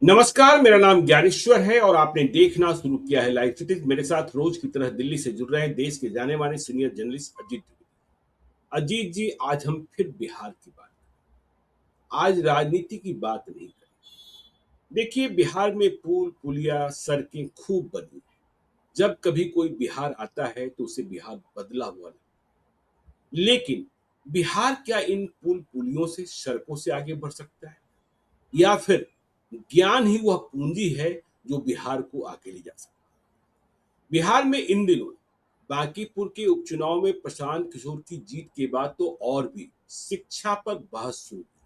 नमस्कार, मेरा नाम ज्ञानेश्वर है और आपने देखना शुरू किया है लाइव सिटीज। मेरे साथ रोज की तरह दिल्ली से जुड़ रहे हैं देश के जाने माने सीनियर जर्नलिस्ट अजीत द्विवेदी। अजीत जी, आज हम फिर बिहार की बात, आज राजनीति की बात नहीं करें। देखिए, बिहार में पुल पुलिया सड़कें खूब बनी हैं। जब कभी कोई बिहार आता है तो उसे बिहार बदला हुआ लगता है। लेकिन बिहार क्या इन पुल पुलियों से सड़कों से आगे बढ़ सकता है, या फिर ज्ञान ही वह पूंजी है जो बिहार को आगे ले जा सकता है? बिहार में इन दिनों बांकीपुर के उपचुनाव में प्रशांत किशोर की जीत के बाद तो और भी शिक्षा पर बहस शुरू हुई,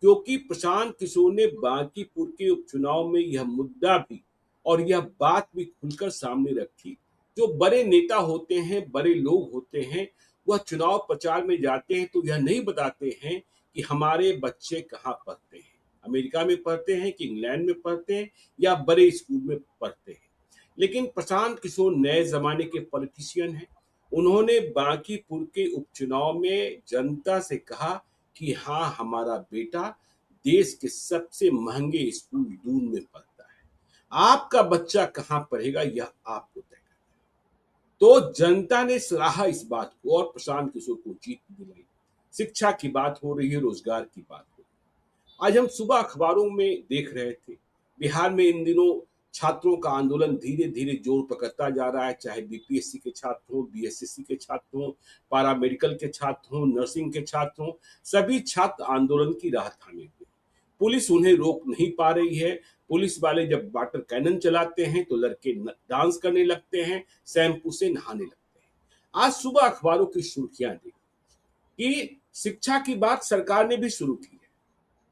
क्योंकि प्रशांत किशोर ने बांकीपुर के उपचुनाव में यह मुद्दा भी और यह बात भी खुलकर सामने रखी। जो बड़े नेता होते हैं, बड़े लोग होते हैं, वह चुनाव प्रचार में जाते हैं तो यह नहीं बताते हैं कि हमारे बच्चे कहाँ पढ़ते हैं, अमेरिका में पढ़ते हैं कि इंग्लैंड में पढ़ते हैं या बड़े स्कूल में पढ़ते हैं। लेकिन प्रशांत किशोर नए जमाने के पॉलिटिशियन हैं। उन्होंने बांकीपुर के उपचुनाव में जनता से कहा कि हाँ, हमारा बेटा देश के सबसे महंगे स्कूल दून में पढ़ता है, आपका बच्चा कहाँ पढ़ेगा यह आपको तय करना है। तो जनता ने सराहा इस बात को और प्रशांत किशोर को जीत दिलाई। शिक्षा की बात हो रही है, रोजगार की बात हो रही है। आज हम सुबह अखबारों में देख रहे थे, बिहार में इन दिनों छात्रों का आंदोलन धीरे धीरे जोर पकड़ता जा रहा है। चाहे बीपीएससी के छात्र हो, बीएसएससी के छात्र हो, पारा मेडिकल के छात्र हो, नर्सिंग के छात्र हो, सभी छात्र आंदोलन की राह थामे हुए। पुलिस उन्हें रोक नहीं पा रही है। पुलिस वाले जब वाटर कैनन चलाते हैं तो लड़के डांस करने लगते हैं, शैम्पू से नहाने लगते हैं। आज सुबह अखबारों की सुर्खियां देखी कि शिक्षा की बात सरकार ने भी शुरू की है,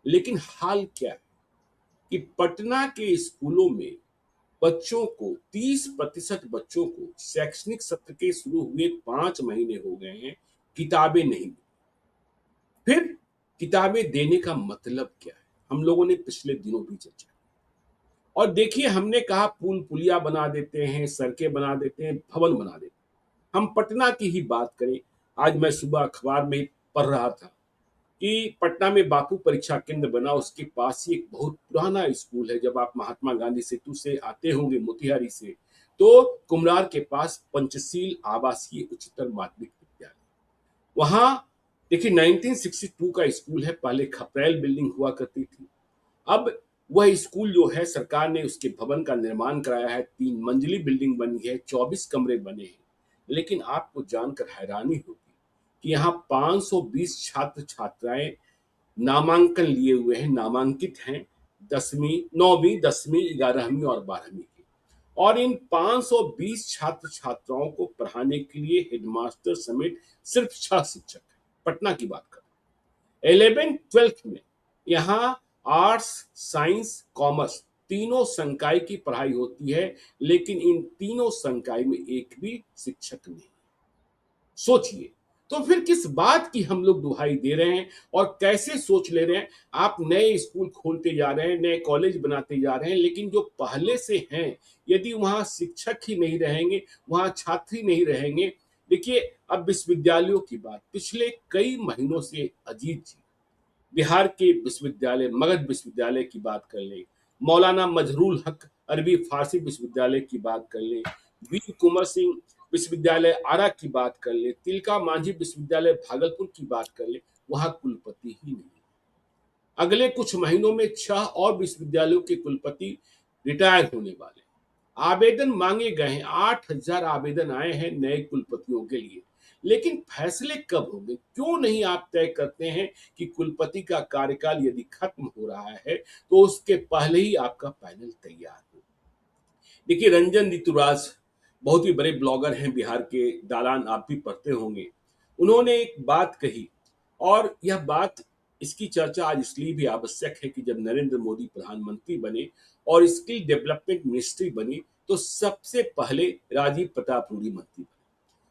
लेकिन हाल क्या है कि पटना के स्कूलों में बच्चों को 30% बच्चों को शैक्षणिक सत्र के शुरू हुए 5 महीने हो गए हैं, किताबें नहीं मिली। फिर किताबें देने का मतलब क्या है, हम लोगों ने पिछले दिनों भी चर्चा की। और देखिए, हमने कहा पुल पुलिया बना देते हैं, सड़कें बना देते हैं, भवन बना देते हैं। हम पटना की ही बात करें। आज मैं सुबह अखबार में पढ़ रहा था कि पटना में बापू परीक्षा केंद्र बना, उसके पास ही एक बहुत पुराना स्कूल है। जब आप महात्मा गांधी सेतु से आते होंगे मोतिहारी से, तो कुम्हरार के पास पंचशील आवासीय उच्चतर माध्यमिक विद्यालय, वहां देखिए 1962 का स्कूल है। पहले खपरेल बिल्डिंग हुआ करती थी। अब वह स्कूल जो है, सरकार ने उसके भवन का निर्माण कराया है। 3 मंजिली बिल्डिंग बनी है, 24 कमरे बने हैं। लेकिन आपको जानकर हैरानी होगी कि यहाँ 520 छात्र छात्राएं नामांकन लिए हुए हैं, नामांकित हैं, 10वीं 9वीं 10वीं 11वीं और 12वीं के। और इन 520 छात्र छात्राओं को पढ़ाने के लिए हेडमास्टर समेत सिर्फ 6 शिक्षक हैं। पटना की बात करें, 11th 12th में यहाँ आर्ट्स, साइंस, कॉमर्स तीनों संकाय की पढ़ाई होती है, लेकिन इन तीनों संकाय में एक भी शिक्षक नहीं। सोचिए, तो फिर किस बात की हम लोग दुहाई दे रहे हैं और कैसे सोच ले रहे हैं? आप नए स्कूल खोलते जा रहे हैं, नए कॉलेज बनाते जा रहे हैं, लेकिन जो पहले से हैं, यदि वहां शिक्षक ही नहीं रहेंगे, वहां छात्र ही नहीं रहेंगे। देखिए, अब विश्वविद्यालयों की बात पिछले कई महीनों से अजीत जी, बिहार के विश्वविद्यालय मगध विश्वविद्यालय की बात कर लें, मौलाना मजहरूल हक अरबी फारसी विश्वविद्यालय की बात कर लें, वीर कुंवर सिंह विश्वविद्यालय आरा की बात कर लें, तिलका मांझी विश्वविद्यालय भागलपुर की बात कर लें, वहां कुलपति ही नहीं। अगले कुछ महीनों में 6 और विश्वविद्यालयों के कुलपति रिटायर होने वाले। आवेदन मांगे गए हैं, 8,000 आवेदन आए हैं नए कुलपतियों के लिए। लेकिन फैसले कब होंगे? क्यों नहीं आप तय करते हैं कि कुलपति का कार्यकाल यदि खत्म हो रहा है तो उसके पहले ही आपका पैनल तैयार हो? देखिए, रंजन ऋतुराज बहुत ही बड़े ब्लॉगर हैं बिहार के, दालान आप भी पढ़ते होंगे। उन्होंने एक बात कही, और यह बात, इसकी चर्चा आज इसलिए भी आवश्यक है कि जब नरेंद्र मोदी प्रधानमंत्री बने और स्किल डेवलपमेंट मिनिस्ट्री बनी, तो सबसे पहले राजीव प्रताप रूडी मंत्री बने।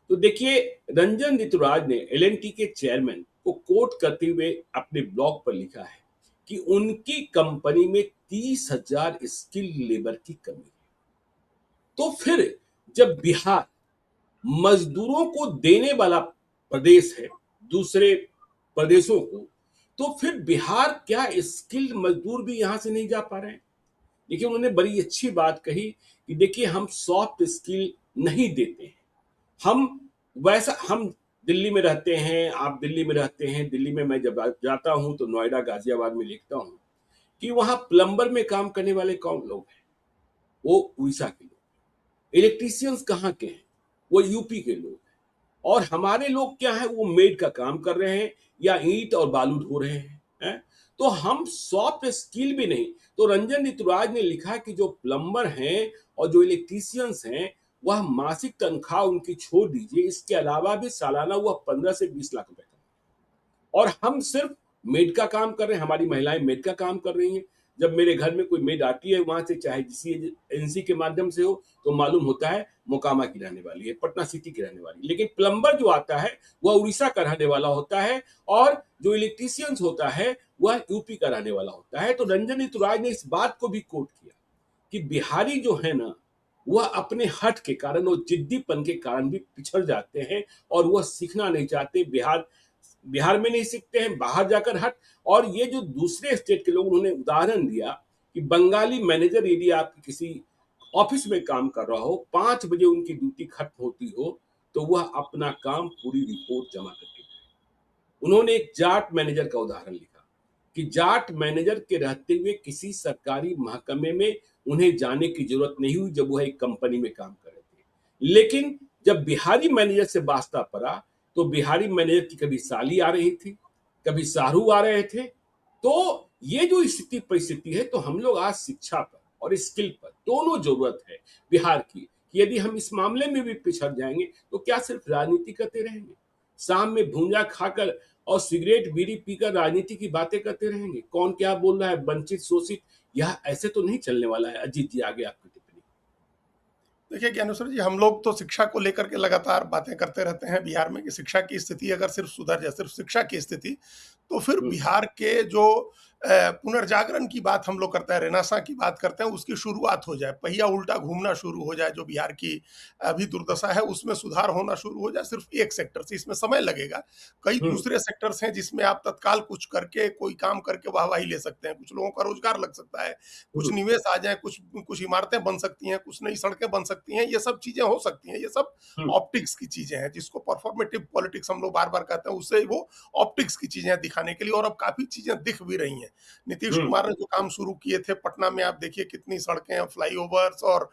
तो देखिए, रंजन ऋतुराज ने एलएनटी के चेयरमैन को कोट करते हुए अपने ब्लॉग पर लिखा है कि उनकी कंपनी में 30,000 स्किल लेबर की कमी है। तो फिर जब बिहार मजदूरों को देने वाला प्रदेश है दूसरे प्रदेशों को, तो फिर बिहार क्या स्किल्ड मजदूर भी यहां से नहीं जा पा रहे हैं? देखिए उन्होंने बड़ी अच्छी बात कही कि देखिए हम सॉफ्ट स्किल नहीं देते हैं। हम वैसा हम दिल्ली में रहते हैं, आप दिल्ली में रहते हैं, दिल्ली में मैं जब जाता हूँ तो नोएडा, गाज़ियाबाद में देखता हूँ कि वहाँ प्लम्बर में काम करने वाले कौन लोग हैं? वो उड़ीसा के लोग। इलेक्ट्रीशियंस कहाँ के हैं? वो यूपी के लोग हैं। और हमारे लोग क्या है, वो मेड का काम कर रहे हैं या ईंट और बालू ढो रहे हैं। तो हम सॉफ्ट स्किल भी नहीं। तो रंजन ऋतुराज ने लिखा कि जो प्लम्बर हैं और जो इलेक्ट्रीशियंस हैं, वह मासिक तनख्वाह उनकी छोड़ दीजिए, इसके अलावा भी सालाना वह 15 से 20 लाख रुपए और हम सिर्फ मेड का काम कर रहे हैं, हमारी महिलाएं मेड का काम कर रही हैं। जब मेरे घर में कोई मेड आती है वहां से, चाहे किसी एजेंसी के माध्यम से हो, तो मालूम होता है मोकामा की रहने वाली है, पटना सिटी की रहने वाली। लेकिन प्लम्बर जो आता है वह उड़ीसा का रहने वाला होता है और जो इलेक्ट्रीशियंस होता है वह यूपी का रहने वाला होता है। तो रंजन ऋतुराज ने इस बात को भी कोट किया कि बिहारी जो है ना, वह अपने हट के कारण और जिद्दीपन के कारण भी पिछड़ जाते हैं और वह सीखना नहीं चाहते। बिहार बिहार में नहीं सीखते हैं, बाहर जाकर हट। और ये जो दूसरे स्टेट के लोग, उन्होंने उदाहरण दिया कि बंगाली मैनेजर यदि आप किसी ऑफिस में काम कर रहा हो, 5 बजे उनकी ड्यूटी खत्म होती हो, तो वह अपना काम पूरी रिपोर्ट जमा करके जाए। उन्होंने एक जाट मैनेजर का उदाहरण लिखा कि जाट मैनेजर के रहते हुए किसी सरकारी महकमे में उन्हें जाने की जरूरत नहीं हुई जब वह एक कंपनी में काम कर रहे थे। लेकिन जब बिहारी मैनेजर से वास्ता पड़ा, तो बिहारी मैनेजर की कभी साली आ रही थी, कभी सारू आ रहे थे। तो ये जो स्थिति परिस्थिति है, तो हम लोग आज शिक्षा पर और स्किल पर दोनों जरूरत है बिहार की कि यदि हम इस मामले में भी पिछड़ जाएंगे तो क्या सिर्फ राजनीति करते रहेंगे? शाम में भूंजा खाकर और सिगरेट बीड़ी पीकर राजनीति की बातें करते रहेंगे? कौन क्या बोल रहा है, वंचित शोषित, यह ऐसे तो नहीं चलने वाला है। अजीत जी, आगे आपकी टिप्पणी। देखिए ज्ञानेश्वर जी, हम लोग तो शिक्षा को लेकर के लगातार बातें करते रहते हैं बिहार में कि शिक्षा की स्थिति अगर सिर्फ सुधर जाए, सिर्फ शिक्षा की स्थिति, तो फिर बिहार के जो पुनर्जागरण की बात हम लोग करते हैं, रेनेसां की बात करते हैं, उसकी शुरुआत हो जाए, पहिया उल्टा घूमना शुरू हो जाए, जो बिहार की अभी दुर्दशा है उसमें सुधार होना शुरू हो जाए। सिर्फ एक सेक्टर से, इसमें समय लगेगा। कई हम्म। दूसरे सेक्टर्स हैं जिसमें आप तत्काल कुछ करके, कोई काम करके वाहवाही ले सकते हैं, कुछ लोगों का रोजगार लग सकता है, कुछ हम्म। निवेश आ जाए, कुछ कुछ इमारतें बन सकती हैं, कुछ नई सड़कें बन सकती हैं, ये सब चीजें हो सकती हैं। ये सब हम्म। ऑप्टिक्स की चीजें हैं, जिसको परफॉर्मेटिव पॉलिटिक्स हम लोग बार बार कहते हैं, उससे वो ऑप्टिक्स की चीजें हैं दिखाने के लिए, और अब काफी चीजें दिख भी रही हैं। नीतीश हम्म। कुमार ने जो काम शुरू किए थे पटना में, आप देखिए कितनी सड़कें, फ्लाईओवर्स और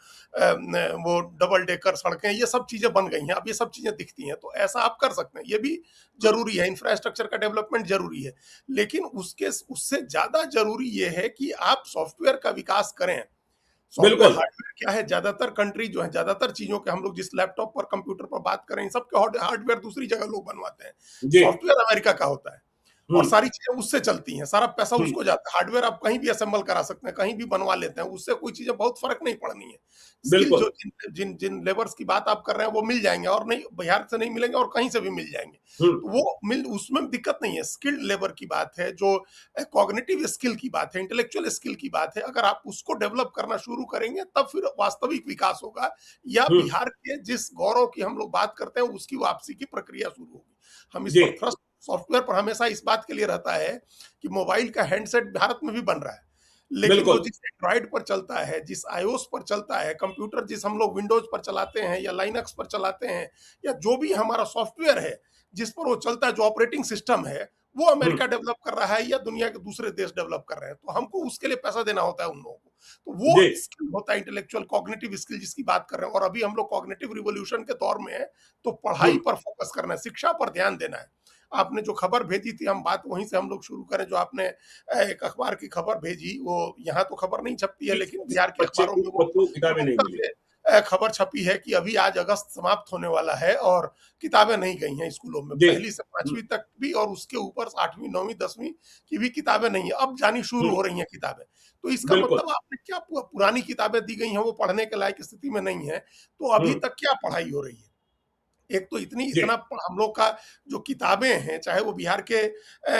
वो डबल डेकर सड़कें, ये सब चीजें बन गई हैं, अब ये सब चीजें दिखती हैं। तो ऐसा आप कर सकते हैं, ये भी जरूरी है, इंफ्रास्ट्रक्चर का डेवलपमेंट जरूरी है। लेकिन उसके उससे ज्यादा जरूरी ये है कि आप सॉफ्टवेयर का विकास करें। सॉफ्टवेयर बिल्कुल। हार्डवेयर क्या है, ज्यादातर कंट्री जो है, ज्यादातर चीजों के हम लोग जिस लैपटॉप पर कंप्यूटर पर बात करें, सबके हार्डवेयर दूसरी जगह लोग बनवाते हैं। जी। सॉफ्टवेयर अमेरिका का होता है और हम्म। सारी चीजें उससे चलती हैं, सारा पैसा हम्म। उसको जाता है। हार्डवेयर आप कहीं भी असेंबल करा सकते हैं, कहीं भी बनवा लेते हैं, उससे कोई चीजें बहुत फर्क नहीं पड़नी है। स्किल बिल्कुल। जो जिन जिन जिन लेबर्स की बात आप कर रहे हैं वो मिल जाएंगे, और नहीं बिहार से नहीं मिलेंगे और कहीं से भी मिल जाएंगे। हम्म। तो वो मिल, उसमें दिक्कत नहीं है। स्किल्ड लेबर की बात है, जो कॉग्निटिव स्किल की बात है, इंटेलेक्चुअल स्किल की बात है, अगर आप उसको डेवलप करना शुरू करेंगे तब फिर वास्तविक विकास होगा, या हम्म। बिहार के जिस गौरव की हम लोग बात करते हैं उसकी वापसी की प्रक्रिया शुरू होगी। हम इस जी। पर थ्रस्ट सॉफ्टवेयर पर हमेशा इस बात के लिए रहता है कि मोबाइल का हैंडसेट भारत में भी बन रहा है, लेकिन वो बिल्कुल। जिस एंड्रॉइड पर चलता है, जिस आईओएस पर चलता है, कंप्यूटर जिस हम लोग विंडोज पर चलाते हैं या लाइनक्स पर चलाते हैं, या जो भी हमारा सॉफ्टवेयर है जिस पर वो चलता है, जो ऑपरेटिंग सिस्टम है, वो हम्म। अमेरिका डेवलप कर रहा है या दुनिया के दूसरे देश डेवलप कर रहे हैं। तो हमको उसके लिए पैसा देना होता है उन लोगों को। तो वो जी। स्किल होता है इंटेलेक्चुअल कॉग्निटिव स्किल जिसकी बात कर रहे हैं। और अभी हम लोग कॉग्निटिव रिवॉल्यूशन के दौर में है, तो पढ़ाई हम्म। पर फोकस करना है, शिक्षा पर ध्यान देना है। आपने जो खबर भेजी थी, हम बात वहीं से हम लोग शुरू करें, जो आपने एक अखबार की खबर भेजी, वो यहाँ तो खबर नहीं छपती है, लेकिन बिहार के बच्चे अखबारों को में वो बच्चों को किताबें नहीं प्रमुखता मिली। से खबर छपी है कि अभी आज अगस्त समाप्त होने वाला है और किताबें नहीं गई हैं स्कूलों में, जी। पहली से पांचवी तक भी, और उसके ऊपर 8वीं 9वीं 10वीं की भी किताबें नहीं है, अब जानी शुरू हम्म। हो रही हैं किताबें। तो इसका बिल्कुल। मतलब आपने क्या, पुरानी किताबें दी गई हैं वो पढ़ने के लायक स्थिति में नहीं है, तो अभी हम्म। तक क्या पढ़ाई हो रही है? एक तो इतनी जी, इतना हम लोग का जो किताबें हैं, चाहे वो बिहार के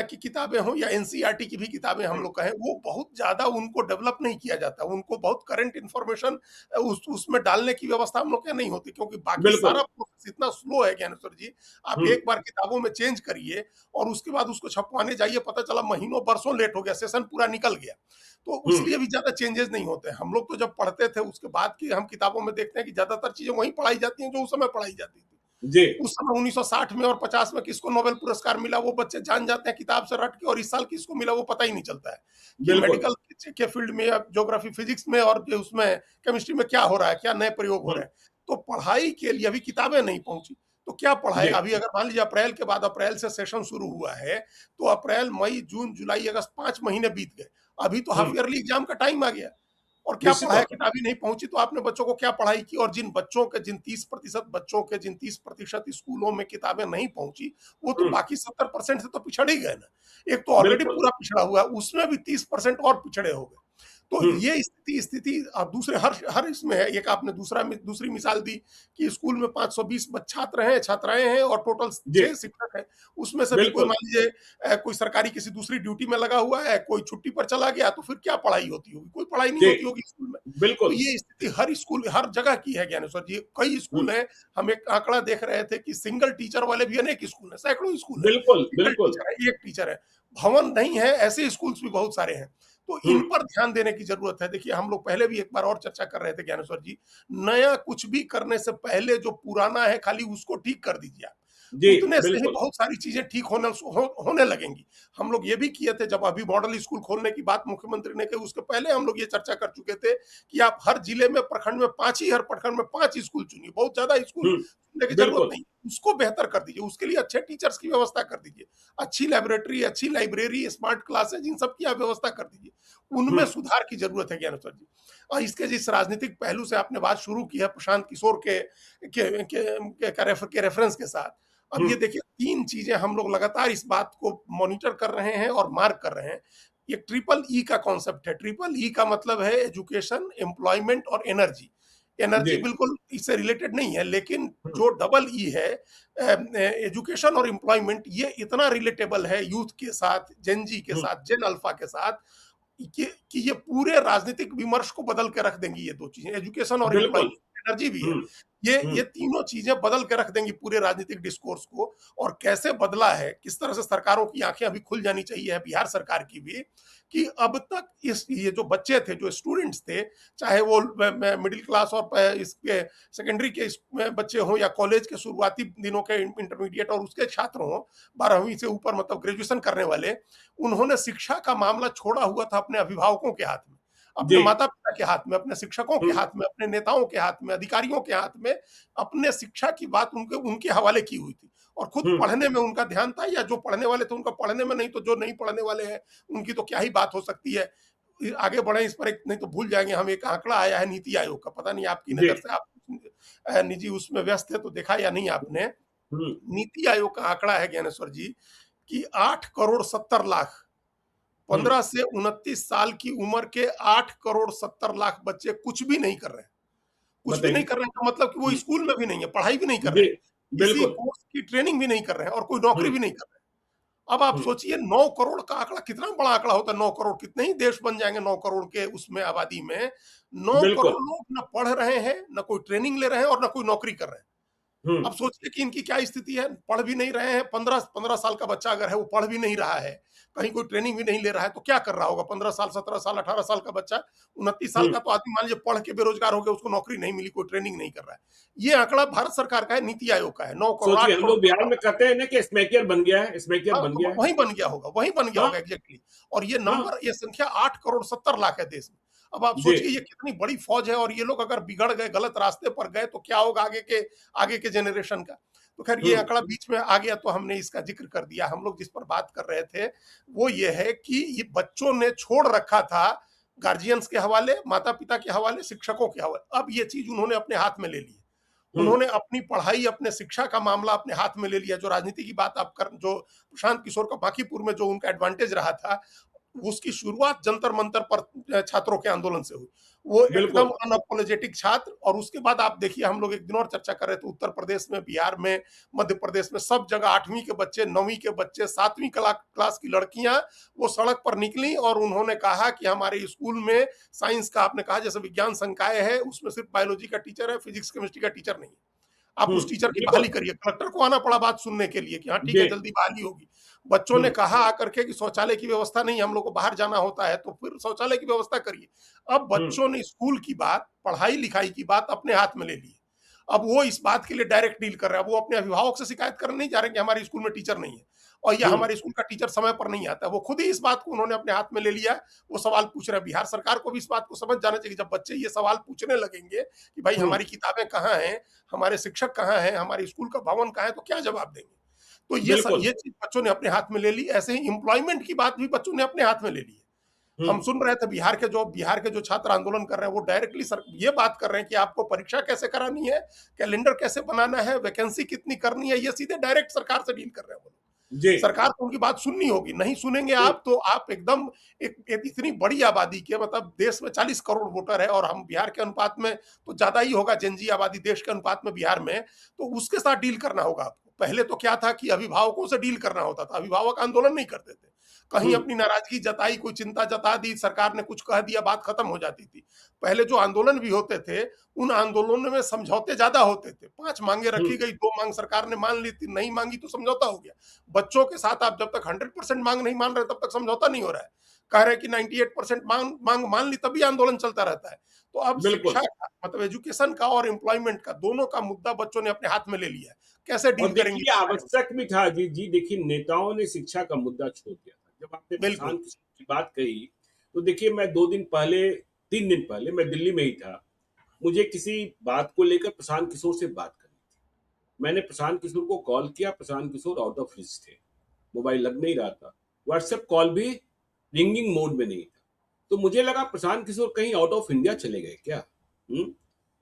की किताबें हों या एनसीईआरटी की भी किताबें हम हुँ, लोग कहें, वो बहुत ज़्यादा उनको डेवलप नहीं किया जाता। उनको बहुत करंट इन्फॉर्मेशन उसमें डालने की व्यवस्था हम लोग के यहाँ नहीं होती, क्योंकि बाकी बिल्कुल। सारा प्रोसेस इतना स्लो है ज्ञानेश्वर जी। आप हुँ, एक बार किताबों में चेंज करिए और उसके बाद उसको छपवाने जाइए, पता चला महीनों, बरसों लेट हो गया, सेशन पूरा निकल गया। तो हुँ, उसलिए भी ज़्यादा चेंजेज़ नहीं होते हैं। हम लोग तो जब पढ़ते थे, उसके बाद की हम किताबों में देखते हैं कि ज़्यादातर चीज़ें वही पढ़ाई जाती हैं जो उस समय पढ़ाई जाती थी। जी, उस समय 1960 में और 50 में किसको नोबेल पुरस्कार मिला, वो बच्चे जान जाते हैं किताब से रट के, और इस साल किसको मिला वो पता ही नहीं चलता है कि बिल्कुल। मेडिकल के फील्ड में या ज्योग्राफी फिजिक्स में और जो उसमें केमिस्ट्री में क्या हो रहा है, क्या नए प्रयोग हो हुँ, रहे हैं। तो पढ़ाई के लिए अभी किताबें नहीं पहुंची, तो क्या पढ़ाई जी, अभी? अगर मान लीजिए अप्रैल के बाद, अप्रैल से सेशन शुरू हुआ है, तो अप्रैल, मई, जून, जुलाई, अगस्त 5 महीने बीत गए। अभी तो हुँ, हाफ ईयरली एग्जाम का टाइम आ गया और क्या निश्चित पढ़ाया? तौर पर। किताब ही नहीं पहुंची, तो आपने बच्चों को क्या पढ़ाई की? और जिन बच्चों के, जिन 30% बच्चों के, जिन 30% स्कूलों में किताबें नहीं पहुंची, वो तो हुँ, बाकी 70% से तो पिछड़ ही गए ना। एक तो ऑलरेडी बिल्कुल। पूरा पिछड़ा हुआ है, उसमें भी 30% और पिछड़े हो गए। तो हुँ, ये स्थिति दूसरे हर हर इसमें है। एक आपने दूसरी मिसाल दी कि स्कूल में 520 छात्र हैं, छात्राएं हैं और टोटल जी, 6 शिक्षक हैं। उसमें से भी कोई बिल्कुल। मान लीजिए कोई सरकारी किसी दूसरी ड्यूटी में लगा हुआ है, कोई छुट्टी पर चला गया, तो फिर क्या पढ़ाई होती होगी? कोई पढ़ाई नहीं जी, होती होगी स्कूल में। तो बिल्कुल। ये स्थिति हर स्कूल, हर जगह की है ज्ञानेश्वर जी। कई हुँ, स्कूल हैं, हम एक आंकड़ा देख रहे थे कि सिंगल टीचर वाले भी अनेक स्कूल हैं, सैकड़ों स्कूल हैं। बिल्कुल, सिंगल बिल्कुल। टीचर है, एक टीचर है, भवन नहीं है, ऐसे स्कूल्स भी बहुत सारे हैं। तो हुँ, इन पर ध्यान देने की जरूरत है। देखिए, हम लोग पहले भी एक बार और चर्चा कर रहे थे ज्ञानेश्वर जी, नया कुछ भी करने से पहले जो पुराना है खाली उसको ठीक कर दीजिए आप। जी, उतने से ही बिल्कुल। बहुत सारी चीजें ठीक होने लगेंगी। हम लोग ये भी किए थे, जब अभी मॉडल स्कूल खोलने की बात मुख्यमंत्री ने कही, उसके पहले हम लोग ये चर्चा कर चुके थे कि आप हर जिले में, प्रखंड में 5 ही, हर प्रखंड में 5 स्कूल चुनिए। बहुत ज्यादा स्कूल हुँ, चुनने की जरूरत बिल्कुल। नहीं, उसको बेहतर कर दीजिए। उसके लिए अच्छे टीचर्स की व्यवस्था कर दीजिए, अच्छी लेबोरेटरी, अच्छी लाइब्रेरी, स्मार्ट क्लासेज, इन सब की आप व्यवस्था कर दीजिए। हुँ, उनमें सुधार की जरूरत है ज्ञानेश्वर जी। और इसके जिस राजनीतिक पहलू से आपने बात शुरू की है, प्रशांत किशोर के रेफरेंस के साथ, अब हुँ, ये देखिए, 3 चीजें हम लोग लगातार इस बात को मॉनिटर कर रहे हैं और मार्क कर रहे हैं। ये ट्रिपल ई का कॉन्सेप्ट है। ट्रिपल ई का मतलब है एजुकेशन, एम्प्लॉयमेंट और एनर्जी। एनर्जी जी, बिल्कुल इससे रिलेटेड नहीं है, लेकिन हुँ, जो डबल ई है, एजुकेशन और एम्प्लॉयमेंट, ये इतना रिलेटेबल है यूथ के साथ, जेन जी के हुँ, साथ, जेन अल्फा के साथ, कि ये पूरे राजनीतिक विमर्श को बदल के रख देंगी। ये 2 चीज़ें, एजुकेशन और बिल्कुल। एम्प्लॉयमेंट, एनर्जी भी है। हुँ, ये हुँ, तीनों चीज़ें बदल के रख देंगी पूरे राजनीतिक डिस्कोर्स को। और कैसे बदला है, किस तरह से सरकारों की आँखें अभी खुल जानी चाहिए, बिहार सरकार की भी, कि अब तक ये जो बच्चे थे, जो स्टूडेंट्स थे, चाहे वो मिडिल क्लास और इसके सेकेंडरी के बच्चे हों या कॉलेज के शुरुआती दिनों के इंटरमीडिएट और उसके छात्र हों, 12वीं से ऊपर मतलब ग्रेजुएशन करने वाले, उन्होंने शिक्षा का मामला छोड़ा हुआ था अपने अभिभावकों के हाथ में, अपने जी, माता-पिता के हाथ में, अपने शिक्षकों के हुँ, हाथ में, अपने नेताओं के हाथ में, अधिकारियों के हाथ में, अपने शिक्षा की बात उनके हवाले की हुई थी। और खुद हुँ, पढ़ने में उनका ध्यान था, या जो पढ़ने वाले थे उनका पढ़ने में, नहीं तो जो नहीं पढ़ने वाले हैं, उनकी तो क्या ही बात हो सकती है। आगे बढ़े इस पर, एक नहीं तो भूल जाएँगे हम, एक आंकड़ा आया है नीति आयोग का, पता नहीं आपकी जी, नज़र से, आप निजी उसमें व्यस्त है तो देखा या नहीं आपने। हुँ, नीति आयोग का आंकड़ा है ज्ञानेश्वर जी कि 8 करोड़ 70 लाख, हुँ, 15 से 29 साल की उम्र के 8 करोड़ 70 लाख बच्चे कुछ भी नहीं कर रहे हैं। कुछ भी नहीं बताइए। कर रहे हैं का मतलब कि वो हुँ, स्कूल में भी नहीं है, पढ़ाई भी नहीं कर रहे जी, हैं, किसी बिल्कुल। कोर्स की ट्रेनिंग भी नहीं कर रहे हैं और कोई हुँ, नौकरी भी नहीं कर रहे हैं। अब आप हुँ, सोचिए, 9 करोड़ का आंकड़ा कितना बड़ा आंकड़ा होता है। 9 करोड़, कितने ही देश बन जाएँगे 9 करोड़ के उसमें आबादी में। 9 बिल्कुल। करोड़ लोग ना पढ़ रहे हैं, ना कोई ट्रेनिंग ले रहे हैं और ना कोई नौकरी कर रहे हैं। हुँ, अब सोचिए कि इनकी क्या स्थिति है, पढ़ भी नहीं रहे हैं। 15 साल का बच्चा अगर है, वो पढ़ भी नहीं रहा है, कहीं कोई ट्रेनिंग भी नहीं ले रहा है, तो क्या कर रहा होगा? 15 साल, 17 साल, 18 साल का बच्चा, 29 साल हुँ, का तो आदमी मान लीजिए पढ़ के बेरोजगार हो गया, उसको नौकरी नहीं मिली, कोई ट्रेनिंग नहीं कर रहा है। ये आंकड़ा भारत सरकार का है, नीति आयोग का है, 9 करोड़, सोचिए 8 हम करोड़ लोग बिहार 70 में लाख। कहते हैं ना कि स्मैकियर बन गया है, स्मैकियर हाँ, बन गया तो है। वहीं बन गया होगा, वहीं बन गया हाँ, होगा एग्ज़ैक्टली। और ये हाँ, नंबर, ये संख्या 8 करोड़ 70 लाख है देश में। अब आप जी, सोचिए, ये कितनी बड़ी फ़ौज है, और ये लोग अगर बिगड़ गए, गलत रास्ते पर गए, तो क्या होगा आगे के जनरेशन का। तो ख़ैर, ये हुँ, आंकड़ा बीच में आ गया तो हमने इसका ज़िक्र कर दिया। हम लोग जिस पर बात कर रहे थे, वो ये है कि ये बच्चों ने छोड़ रखा था गार्डियंस के हवाले, माता-पिता के हवाले, शिक्षकों के हवाले। अब ये चीज़ उन्होंने अपने हाथ में ले ली है। हुँ, उन्होंने अपनी पढ़ाई, अपने शिक्षा का मामला अपने हाथ में ले लिया। जो राजनीति की बात आप कर, जो प्रशांत किशोर का बांकीपुर में जो उनका एडवांटेज रहा था, उसकी शुरुआत जंतर मंतर पर छात्रों के आंदोलन से हुई। वो एकदम बिल्कुल। अनअपोलोजेटिक छात्र, और उसके बाद आप देखिए, हम लोग एक दिन और चर्चा कर रहे थे, उत्तर प्रदेश में, बिहार में, मध्य प्रदेश में, सब जगह 8वीं के बच्चे, 9वीं के बच्चे, 7वीं क्लास की लड़कियां वो सड़क पर निकली और उन्होंने कहा कि हमारे स्कूल में साइंस का, आपने कहा जैसे विज्ञान संकाय है, उसमें सिर्फ बायोलॉजी का टीचर है, फिजिक्स केमिस्ट्री का टीचर नहीं है। आप उस टीचर की बिल्कुल। बहाली करिए। कलेक्टर को आना पड़ा बात सुनने के लिए कि हाँ ठीक जी। है, जल्दी बहाली होगी। बच्चों ने हम्म। कहा आकर के कि शौचालय की व्यवस्था नहीं, हम लोग को बाहर जाना होता है, तो फिर शौचालय की व्यवस्था करिए। अब हम्म। बच्चों ने स्कूल की बात, पढ़ाई लिखाई की बात अपने हाथ में ले ली। अब वो इस बात के लिए डायरेक्ट डील कर रहे हैं। वो अपने अभिभावक से शिकायत करने नहीं जा रहे कि हमारे स्कूल में टीचर नहीं है और या हम्म। हमारे स्कूल का टीचर समय पर नहीं आता। वो खुद ही इस बात को उन्होंने अपने हाथ में ले लिया। वो सवाल पूछ रहे हैं। बिहार सरकार को भी इस बात को समझ जाना चाहिए कि जब बच्चे ये सवाल पूछने लगेंगे कि भाई हम्म। हमारी किताबें कहाँ हैं, हमारे शिक्षक कहाँ हैं, हमारे स्कूल का भवन कहाँ है, तो क्या जवाब देंगे। तो बिल्कुल। ये चीज बच्चों ने अपने हाथ में ले ली। ऐसे ही एम्प्लॉयमेंट की बात भी बच्चों ने अपने हाथ में ले ली है। हम हम्म। सुन रहे थे बिहार के जो छात्र आंदोलन कर रहे हैं, वो डायरेक्टली सर ये बात कर रहे हैं कि आपको परीक्षा कैसे करानी है, कैलेंडर कैसे बनाना है, वैकेंसी कितनी करनी है, ये सीधे डायरेक्ट सरकार से डील कर रहे हैं वो लोग। जी। सरकार को उनकी बात सुननी होगी। नहीं सुनेंगे हम्म। आप, तो आप एकदम एक इतनी बड़ी आबादी के, मतलब देश में 40 करोड़ वोटर है और हम बिहार के अनुपात में तो ज्यादा ही होगा, जनजी आबादी देश के अनुपात में बिहार में, तो उसके साथ डील करना होगा आपको। पहले तो क्या था कि अभिभावकों से डील करना होता था, अभिभावक आंदोलन नहीं करते थे। कहीं हम्म। अपनी नाराजगी जताई, कोई चिंता जता दी, सरकार ने कुछ कह दिया, बात खत्म हो जाती थी। पहले जो आंदोलन भी होते थे, उन आंदोलनों में समझौते ज्यादा होते थे। 5 मांगे रखी हम्म। गई, 2 मांग सरकार ने मान ली थी, नहीं मांगी तो समझौता हो गया। बच्चों के साथ आप जब तक 100% मांग नहीं मान रहे, तब तक समझौता नहीं हो रहा है। कह रहे कि 98% मांग मान ली, तभी आंदोलन चलता रहता है। तो अब बिल्कुल। शिक्षा का, मतलब एजुकेशन का और एम्प्लॉयमेंट का, दोनों का मुद्दा बच्चों ने अपने हाथ में ले लिया है। कैसे और डील करेंगे देखिए इसके बारे में। आवश्यक भी था अजीत जी। देखिए नेताओं ने शिक्षा का मुद्दा छोड़ दिया था। जब आपने बिल्कुल। प्रशांत किशोर की बात कही, तो देखिए मैं 2 दिन पहले, 3 दिन पहले मैं दिल्ली में ही था। मुझे किसी बात को लेकर प्रशांत किशोर से बात करनी थी। मैंने प्रशांत किशोर को कॉल किया। Prashant Kishor out of office थे, मोबाइल लग नहीं रहा था, व्हाट्सएप कॉल भी रिंगिंग मोड में नहीं था। तो मुझे लगा प्रशांत किशोर कहीं आउट ऑफ इंडिया चले गए क्या। हम्म।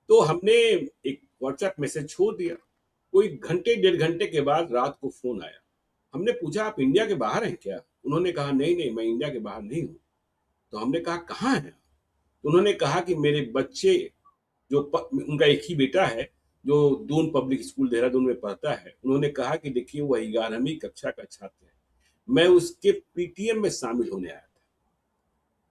तो हमने एक व्हाट्सएप मैसेज छोड़ दिया। कोई घंटे 1.5 घंटे के बाद रात को फोन आया। हमने पूछा आप इंडिया के बाहर हैं क्या। उन्होंने कहा नहीं नहीं, मैं इंडिया के बाहर नहीं हूँ। तो हमने कहा कहाँ हैं। तो उन्होंने कहा कि मेरे बच्चे उनका एक ही बेटा है जो दून पब्लिक स्कूल देहरादून में पढ़ता है। उन्होंने कहा कि देखिए वह 11वीं कक्षा का छात्र है, मैं उसके पीटीएम में शामिल होने आया था।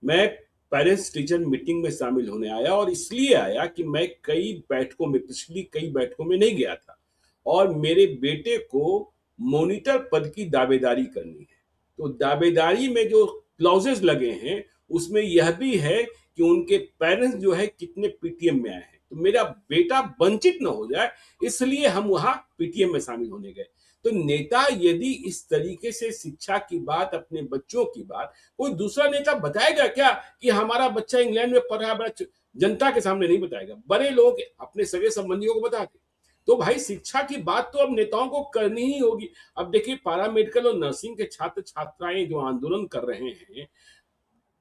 मैं पेरेंट्स टीचर मीटिंग में शामिल होने आया, और इसलिए आया कि मैं पिछली कई बैठकों में नहीं गया था, और मेरे बेटे को मॉनिटर पद की दावेदारी करनी है। तो दावेदारी में जो क्लॉजेस लगे हैं, उसमें यह भी है कि उनके पेरेंट्स जो है कितने पीटीएम में आए हैं, तो मेरा बेटा वंचित न हो जाए, इसलिए हम वहां पीटीएम में शामिल होने गए। तो नेता यदि इस तरीके से शिक्षा की बात, अपने बच्चों की बात, कोई दूसरा नेता बताएगा क्या कि हमारा बच्चा इंग्लैंड में पढ़ रहा है। जनता के सामने नहीं बताएगा, बड़े लोग अपने सगे संबंधियों को बताते। तो भाई शिक्षा की बात तो अब नेताओं को करनी ही होगी। अब देखिए पारा मेडिकल और नर्सिंग के छात्र छात्राएं जो आंदोलन कर रहे हैं,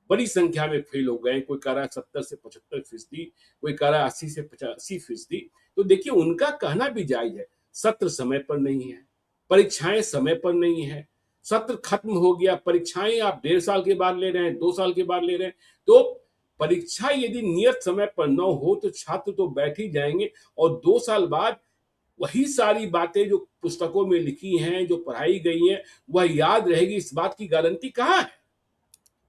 बड़ी संख्या में फेल हो गए। कोई कह रहा है 70 से 75%, कोई कह रहा है 80 से 85%। तो देखिए उनका कहना भी जायज है। सत्र समय पर नहीं है, परीक्षाएं समय पर नहीं है, सत्र खत्म हो गया, परीक्षाएं आप 1.5 साल के बाद ले रहे हैं, 2 साल के बाद ले रहे हैं। तो परीक्षा यदि नियत समय पर न हो तो छात्र तो बैठ ही जाएंगे, और 2 साल बाद वही सारी बातें जो पुस्तकों में लिखी हैं, जो पढ़ाई गई हैं, वह याद रहेगी। इस बात की गारंटी कहाँ है।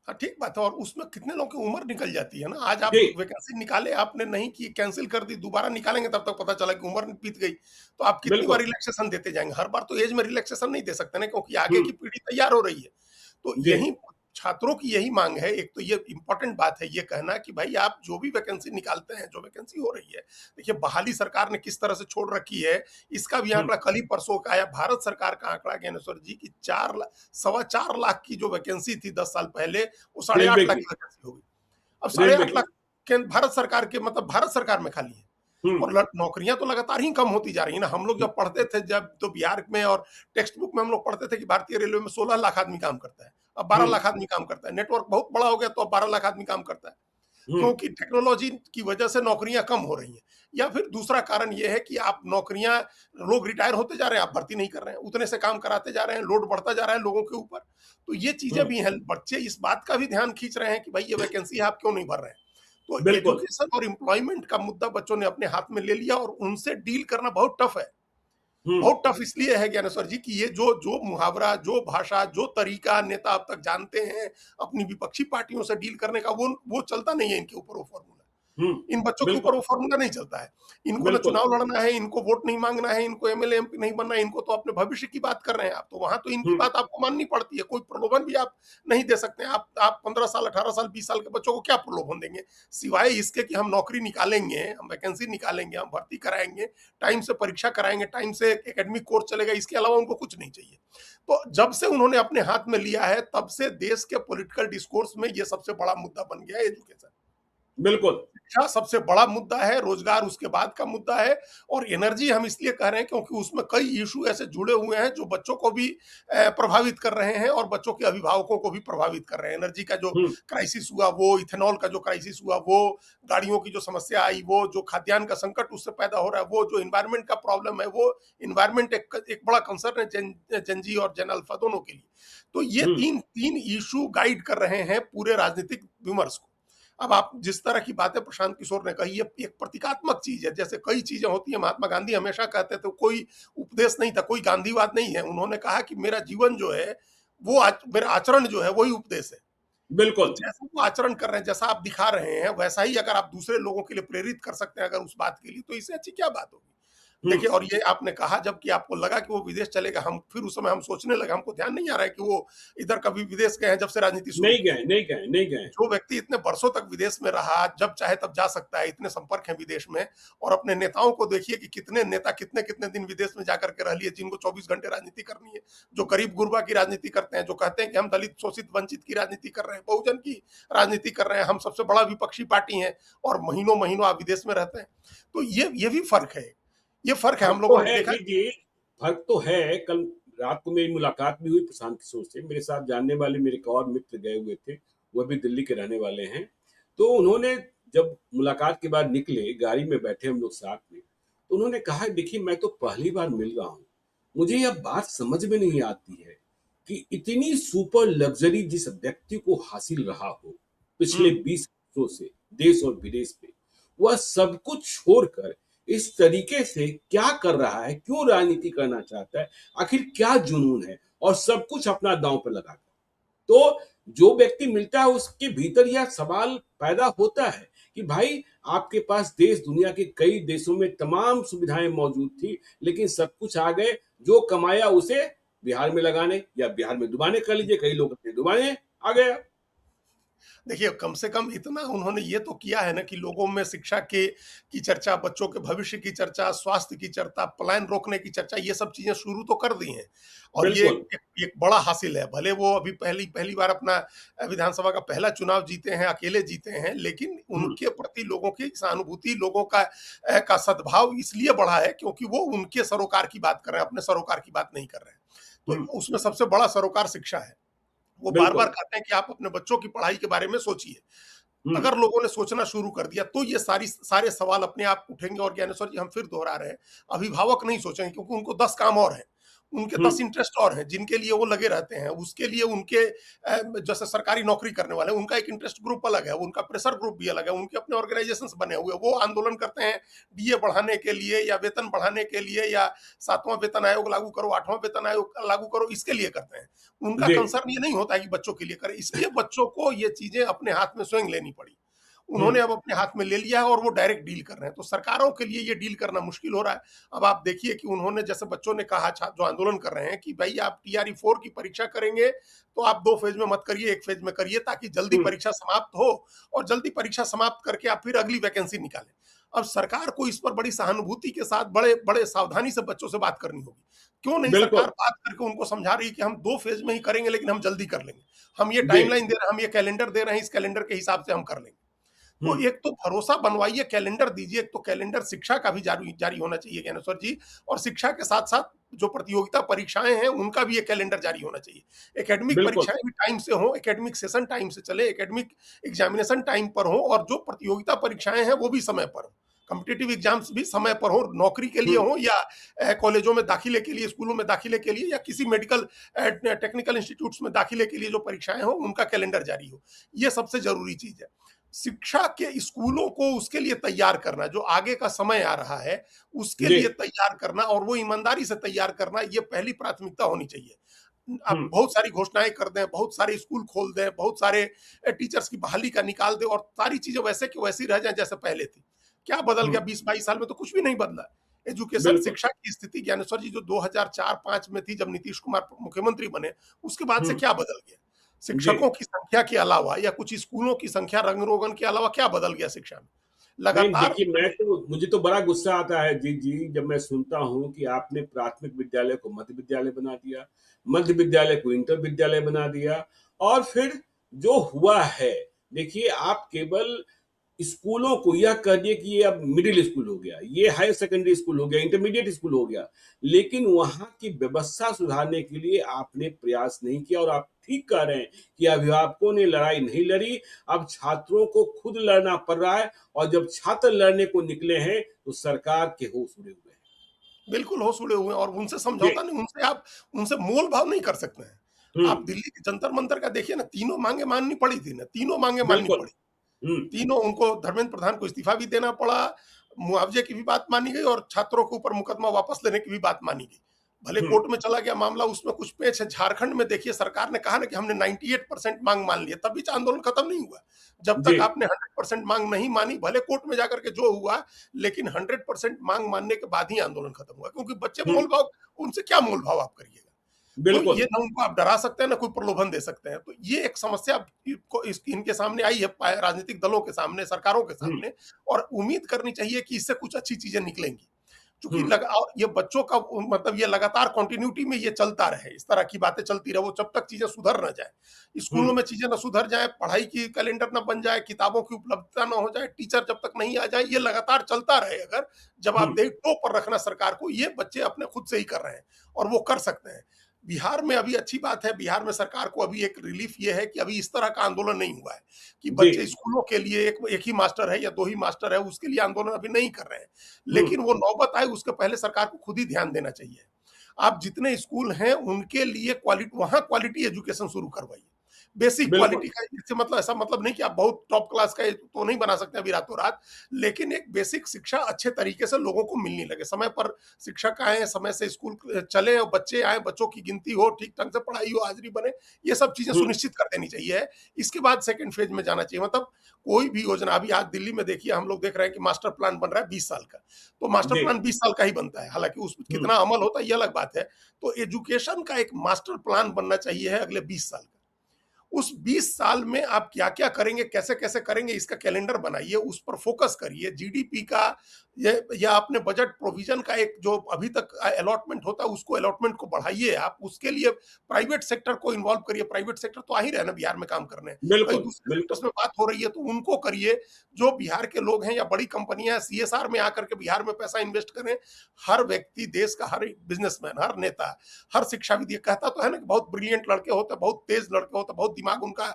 हाँ, ठीक बात है। और उसमें कितने लोगों की उम्र निकल जाती है ना। आज आप जी। वैकेंसी निकाले, आपने नहीं की, कैंसिल कर दी, दोबारा निकालेंगे तब तक पता चला कि उम्र बीत गई। तो आप कितनी बार बिल्कुल। रिलैक्सेशन देते जाएंगे। हर बार तो एज में रिलैक्सेशन नहीं दे सकते ना, क्योंकि आगे हम्म। की पीढ़ी तैयार हो रही है। तो जी। यही छात्रों की यही मांग है। एक तो ये इंपॉर्टेंट बात है ये कहना कि भाई आप जो भी वैकेंसी निकालते हैं, जो वैकेंसी हो रही है, देखिए बहाली सरकार ने किस तरह से छोड़ रखी है, इसका भी हम्म। आंकड़ा कल ही परसों का आया। भारत सरकार का आंकड़ा ज्ञानेश्वर जी की 4 लाख 4.25 लाख की जो वैकेंसी थी 10 साल पहले, वो साढ़े रेलवे आठ लाख की। की वैकेंसी हो गई। अब साढ़े रेलवे आठ की। लाख भारत सरकार के, मतलब भारत सरकार में खाली है। हम्म। और नौकरियां तो लगातार ही कम होती जा रही है ना। हम लोग जब पढ़ते थे, जब तो बिहार में और टेक्स्ट बुक में हम लोग पढ़ते थे कि भारतीय रेलवे में 16 लाख आदमी काम करता है, अब 12 हम्म। लाख आदमी काम करता है। नेटवर्क बहुत बड़ा हो गया तो अब 12 लाख आदमी काम करता है। हुँ, क्योंकि टेक्नोलॉजी की वजह से नौकरियां कम हो रही हैं, या फिर दूसरा कारण ये है कि आप नौकरियां, लोग रिटायर होते जा रहे हैं, आप भर्ती नहीं कर रहे हैं, उतने से काम कराते जा रहे हैं, लोड बढ़ता जा रहा है लोगों के ऊपर। तो ये चीजें हुँ, भी हैं, बच्चे इस बात का भी ध्यान खींच रहे हैं कि भाई ये वैकेंसी है, आप क्यों नहीं भर रहे हैं। तो बिल्कुल। एजुकेशन और एम्प्लॉयमेंट का मुद्दा बच्चों ने अपने हाथ में ले लिया, और उनसे डील करना बहुत टफ है। हुँ, बहुत टफ इसलिए है ज्ञानेश्वर जी कि ये जो जो मुहावरा, जो भाषा, जो तरीका नेता अब तक जानते हैं अपनी विपक्षी पार्टियों से डील करने का, वो चलता नहीं है इनके ऊपर वो फॉर्मूला। हुँ, इन बच्चों के ऊपर बिल्कुल, वो फॉर्मूला नहीं चलता है। इनको ना बिल्कुल। चुनाव लड़ना है, इनको वोट नहीं मांगना है, इनको एमएलए एमपी नहीं बनना है, इनको तो अपने भविष्य की बात कर रहे हैं आप। तो वहां तो इनकी हुँ, बात आपको माननी पड़ती है। कोई प्रलोभन भी आप नहीं दे सकते हैं। आप 15 साल, 18 साल, 20 साल के बच्चों को क्या प्रलोभन देंगे, सिवाय इसके कि हम नौकरी निकालेंगे, हम वैकेंसी निकालेंगे, हम भर्ती कराएंगे, टाइम से परीक्षा कराएंगे, टाइम से एकेडमिक कोर्स चलेगा, इसके अलावा उनको कुछ नहीं चाहिए। तो जब से उन्होंने अपने हाथ में लिया है, तब से देश के पॉलिटिकल डिस्कोर्स में ये सबसे बड़ा मुद्दा बन गया है एजुकेशन। बिल्कुल। शिक्षा सबसे बड़ा मुद्दा है, रोजगार उसके बाद का मुद्दा है। और एनर्जी हम इसलिए कह रहे हैं क्योंकि उसमें कई इशू ऐसे जुड़े हुए हैं जो बच्चों को भी प्रभावित कर रहे हैं और बच्चों के अभिभावकों को भी प्रभावित कर रहे हैं। एनर्जी का जो हुँ, क्राइसिस हुआ वो, इथेनॉल का जो क्राइसिस हुआ वो, गाड़ियों की जो समस्या आई वो, जो खाद्यान्न का संकट उससे पैदा हो रहा है वो, जो इन्वायरमेंट का प्रॉब्लम है वो। इन्वायरमेंट एक बड़ा कंसर्न है जन जी और जन अल्फा दोनों के लिए। तो ये हुँ, तीन तीन इशू गाइड कर रहे हैं पूरे राजनीतिक विमर्श को। अब आप जिस तरह की बातें प्रशांत किशोर ने कही, ये एक प्रतीकात्मक चीज है। जैसे कई चीजें होती है, महात्मा गांधी हमेशा कहते थे कोई उपदेश नहीं था, कोई गांधीवाद नहीं है। उन्होंने कहा कि मेरा जीवन जो है वो मेरा आचरण जो है वही उपदेश है। तो बिल्कुल। जैसा वो आचरण कर रहे हैं, जैसा आप दिखा रहे हैं, वैसा ही अगर आप दूसरे लोगों के लिए प्रेरित कर सकते हैं अगर उस बात के लिए, तो इससे अच्छी क्या बात होगी। हुँ, देखिए, और ये आपने कहा जब कि आपको लगा कि वो विदेश चलेगा, हम फिर उस समय हम सोचने लगे, हमको ध्यान नहीं आ रहा है कि वो इधर कभी विदेश गए हैं जब से राजनीति शुरू नहीं की है। गए, नहीं गए, नहीं गए। जो व्यक्ति इतने वर्षों तक विदेश में रहा, जब चाहे तब जा सकता है, इतने संपर्क हैं विदेश में। और अपने नेताओं को देखिए कि कितने नेता कितने कितने दिन विदेश में जाकर के रह लिए, जिनको 24 घंटे राजनीति करनी है, जो गरीब गुरबा की राजनीति करते हैं, जो कहते हैं कि हम दलित शोषित वंचित की राजनीति कर रहे हैं, बहुजन की राजनीति कर रहे हैं, हम सबसे बड़ा विपक्षी पार्टी हैं, और महीनों महीनों आप विदेश में रहते हैं। तो ये भी फर्क है। ये फर्क है, फ़र्क हम तो लोगों ने है देखा। जी, जी, फ़र्क तो है। कल रात को मेरी मुलाकात भी हुई प्रशांत किशोर से। मेरे साथ जानने वाले मेरे एक और मित्र गए हुए थे, वह भी दिल्ली के रहने वाले हैं। तो उन्होंने जब मुलाकात के बाद निकले, गाड़ी में बैठे हम लोग साथ में, तो उन्होंने कहा, देखिए मैं तो पहली बार मिल रहा हूँ। मुझे यह बात समझ में नहीं आती है कि इतनी सुपर लग्ज़री जिस व्यक्ति को हासिल रहा हो, पिछले हम्म 20 वर्षों से देश और विदेश में, वह सब कुछ छोड़कर इस तरीके से क्या कर रहा है, क्यों राजनीति करना चाहता है, आखिर क्या जुनून है, और सब कुछ अपना दांव पर लगाकर। तो जो व्यक्ति मिलता है उसके भीतर यह सवाल पैदा होता है कि भाई आपके पास देश दुनिया के कई देशों में तमाम सुविधाएं मौजूद थी, लेकिन सब कुछ आ गए, जो कमाया उसे बिहार में लगाने या बिहार में डुबाने, कर लीजिए, कई लोग अपने डुबाने आ गया। देखिए, कम से कम इतना उन्होंने ये तो किया है ना कि लोगों में शिक्षा के की चर्चा, बच्चों के भविष्य की चर्चा, स्वास्थ्य की चर्चा, पलायन रोकने की चर्चा, ये सब चीजें शुरू तो कर दी हैं। और ये बिल्कुल। एक बड़ा हासिल है। भले वो अभी पहली पहली बार अपना विधानसभा का पहला चुनाव जीते हैं, अकेले जीते हैं, लेकिन हम्म, उनके प्रति लोगों की सहानुभूति, लोगों का सद्भाव इसलिए बढ़ा है क्योंकि वो उनके सरोकार की बात कर रहे हैं, अपने सरोकार की बात नहीं कर रहे हैं। हम्म, तो उसमें सबसे बड़ा सरोकार शिक्षा है। वो बार-बार बिल्कुल। कहते हैं कि आप अपने बच्चों की पढ़ाई के बारे में सोचिए। हम्म, अगर लोगों ने सोचना शुरू कर दिया तो ये सारे सवाल अपने आप उठेंगे। और ज्ञानेश्वर जी, हम फिर दोहरा रहे हैं, अभिभावक नहीं सोचेंगे क्योंकि उनको 10 काम और हैं। उनके 10 हम्म, इंटरेस्ट और हैं जिनके लिए वो लगे रहते हैं। उसके लिए उनके जैसे सरकारी नौकरी करने वाले, उनका एक इंटरेस्ट ग्रुप अलग है, उनका प्रेशर ग्रुप भी अलग है, उनके अपने ऑर्गेनाइजेशंस बने हुए हैं। वो आंदोलन करते हैं डीए बढ़ाने के लिए, या वेतन बढ़ाने के लिए, या 7वां वेतन आयोग लागू करो, 8वां वेतन आयोग लागू करो, इसके लिए करते हैं। उनका जी। कंसर्न ये नहीं होता है कि बच्चों के लिए करें। इसलिए बच्चों को ये चीजें अपने हाथ में स्वयं लेनी पड़ी। उन्होंने हम्म, अब अपने हाथ में ले लिया है और वो डायरेक्ट डील कर रहे हैं। तो सरकारों के लिए ये डील करना मुश्किल हो रहा है। अब आप देखिए कि उन्होंने, जैसे बच्चों ने कहा, जो आंदोलन कर रहे हैं कि भाई आप टीआरई 4 की परीक्षा करेंगे तो आप 2 फेज में मत करिए, 1 फेज में करिए, ताकि जल्दी हम्म, परीक्षा समाप्त हो, और जल्दी परीक्षा समाप्त करके आप फिर अगली वैकेंसी निकालें। अब सरकार को इस पर बड़ी सहानुभूति के साथ, बड़े बड़े सावधानी से बच्चों से बात करनी होगी। क्यों नहीं सरकार बिल्कुल। बात करके उनको समझा रही है कि हम 2 फेज में ही करेंगे, लेकिन हम जल्दी कर लेंगे। हम ये जी। टाइमलाइन दे रहे हैं, हम ये कैलेंडर दे रहे हैं, इस कैलेंडर के हिसाब से हम कर लेंगे। तो हुँ, एक तो भरोसा बनवाइए, कैलेंडर दीजिए, एक तो कैलेंडर शिक्षा का भी जारी जारी होना चाहिए ज्ञानेश्वर जी, और शिक्षा के साथ-साथ जो प्रतियोगिता परीक्षाएँ हैं, उनका भी एक कैलेंडर जारी होना चाहिए। एकेडमिक बिल्कुल। परीक्षाएँ भी टाइम से हों, एकेडमिक सेशन टाइम से चले, एकेडमिक एग्ज़ामिनेशन टाइम पर हो, और जो प्रतियोगिता परीक्षाएँ हैं, वो भी समय पर हो। कॉम्पिटिटिव एग्ज़ाम्स भी समय पर हो, नौकरी के लिए हुँ, हो या कॉलेजों में दाखिले के लिए, स्कूलों में दाखिले के लिए, या किसी मेडिकल टेक्निकल इंस्टीट्यूट्स में दाखिले के लिए जो परीक्षाएँ हों, उनका कैलेंडर जारी हो। ये सबसे ज़रूरी चीज़ है। शिक्षा के स्कूलों को उसके लिए तैयार करना, जो आगे का समय आ रहा है, उसके जी। लिए तैयार करना, और वो ईमानदारी से तैयार करना, ये पहली प्राथमिकता होनी चाहिए। हुँ, आप बहुत सारी घोषणाएँ कर दें, बहुत सारे स्कूल खोल दें, बहुत सारे टीचर्स की बहाली का निकाल दें, और सारी चीज़ें वैसे की वैसी रह जाएँ जैसे पहले थी। क्या बदल हुँ, गया 20-22 साल में? तो कुछ भी नहीं बदला। एजुकेशन, बिल्कुल। शिक्षा की स्थिति ज्ञानेश्वर जी जो 2004-5 में थी, जब नीतीश कुमार मुख्यमंत्री बने, उसके बाद से हुँ, क्या बदल गया? जी। शिक्षकों की संख्या के अलावा या कुछ स्कूलों की संख्या, रंग-रोगन के अलावा क्या बदल गया शिक्षा में? नहीं, लगातार देखिए मुझे तो बड़ा गुस्सा आता है जी जी, जब मैं सुनता हूँ कि आपने प्राथमिक विद्यालय को मध्य विद्यालय बना दिया, मध्य विद्यालय को इंटर विद्यालय बना दिया और फिर जो हुआ है, देखिए आप केवल स्कूलों को यह कह दिए कि ये अब मिडिल स्कूल हो गया, ये हायर सेकेंडरी स्कूल हो गया, इंटरमीडिएट स्कूल हो गया। लेकिन वहाँ की व्यवस्था सुधारने के लिए आपने प्रयास नहीं किया और आप ठीक कह रहे हैं कि अभिभावकों ने लड़ाई नहीं लड़ी, अब छात्रों को खुद लड़ना पड़ रहा है और जब छात्र लड़ने को निकले हैं, तो सरकार के होश उड़े हुए हैं। बिल्कुल होश उड़े हुए हैं, और उनसे जी, समझौता नहीं, उनसे आप उनसे मोल-भाव नहीं कर सकते हैं। हुँ, आप दिल्ली के जंतर-मंतर का देखिए ना, तीनों माँगें माननी पड़ी थी ना, तीनों माँगें माननी बिल्कुल। पड़ी। हुँ, तीनों, उनको धर्मेंद्र प्रधान को इस्तीफा भी देना पड़ा, मुआवजे की भी बात मानी गई, और छात्रों के ऊपर मुकदमा वापस लेने की भी बात मानी गई। भले हुँ, कोर्ट में चला गया मामला, उसमें कुछ पेच है। झारखंड में देखिए, सरकार ने कहा ना कि हमने 98% मांग मान ली है, तब भी आंदोलन खत्म नहीं हुआ। जब जी, तक आपने 100% मांग नहीं मानी, भले कोर्ट में जाकर के जो हुआ, लेकिन 100% मांग मानने के बाद ही आंदोलन खत्म हुआ, क्योंकि बच्चे हुँ, मोल भाव, उनसे क्या मोल भाव आप करिएगा? तो बिल्कुल। ये ना उनको आप डरा सकते हैं, ना कोई प्रलोभन दे सकते हैं। तो ये एक समस्या इनके सामने आई है, राजनीतिक दलों के सामने, सरकारों के हुँ, सामने, और उम्मीद करनी चाहिए कि इससे कुछ अच्छी चीजें निकलेंगी। हुँ, चूंकि ये बच्चों का मतलब ये लगातार कंटिन्यूटी में ये चलता रहे, इस तरह की बातें चलती रहे, वो जब तक चीजें सुधर ना जाए, हुँ, स्कूलों में चीजें ना सुधर जाए, पढ़ाई की कैलेंडर ना बन जाए, किताबों की उपलब्धता ना हो जाए, टीचर जब तक नहीं आ जाए, ये लगातार चलता रहे, अगर हुँ, जवाबदेही टो पर रखना सरकार को, ये बच्चे अपने खुद से ही कर रहे हैं, और वो कर सकते हैं। बिहार में अभी अच्छी बात है, बिहार में सरकार को अभी एक रिलीफ ये है कि अभी इस तरह का आंदोलन नहीं हुआ है कि जी, बच्चे स्कूलों के लिए एक ही मास्टर है या 2 ही मास्टर है, उसके लिए आंदोलन अभी नहीं कर रहे हैं। हुँ, लेकिन वो नौबत आए, उसके पहले सरकार को खुद ही ध्यान देना चाहिए। आप जितने स्कूल हैं, उनके लिए क्वालिटी एजुकेशन शुरू करवाइए। बेसिक बिल्कुल। क्वालिटी का, इससे मतलब ऐसा मतलब नहीं कि आप बहुत टॉप क्लास का तो नहीं बना सकते अभी रातों-रात, लेकिन एक बेसिक शिक्षा अच्छे तरीके से लोगों को मिलने लगे। समय पर शिक्षक आएँ, समय से स्कूल चले, और बच्चे आएँ, बच्चों की गिनती हो, ठीक ढंग से पढ़ाई हो, हाज़िरी बने, ये सब चीज़ें हुँ, सुनिश्चित कर देनी चाहिए। इसके बाद सेकंड फेज़ में जाना चाहिए। मतलब कोई भी योजना, अभी आज दिल्ली में देखिए, हम लोग देख रहे हैं कि मास्टर प्लान बन रहा है 20 साल का। तो मास्टर जी, प्लान 20 साल का ही बनता है, हालाँकि उसमें हुँ, कितना अमल होता है, ये अलग बात है। तो एजुकेशन का एक मास्टर प्लान बनना चाहिए है अगले 20 साल का। उस 20 साल में आप क्या-क्या करेंगे, कैसे-कैसे करेंगे, इसका कैलेंडर बनाइए, उस पर फोकस करिए। जीडीपी का या अपने बजट प्रोविजन का एक जो अभी तक अलॉटमेंट होता है, उसको अलॉटमेंट को बढ़ाइए आप। उसके लिए प्राइवेट सेक्टर को इन्वॉल्व करिए। प्राइवेट सेक्टर तो आ ही रहे हैं ना बिहार में काम करने। कई बिल्कुल, दूसरे बिल्कुल। सेक्टर्स में बात हो रही है, तो उनको करिए। जो बिहार के लोग हैं या बड़ी कंपनियां सीएसआर में आकर के बिहार में पैसा इन्वेस्ट करें। हर व्यक्ति, देश का हर बिजनेसमैन, हर नेता, हर शिक्षाविद ये कहता तो है ना कि बहुत ब्रिलियंट लड़के होते हैं, बहुत तेज लड़के होते हैं, बहुत दिमाग उनका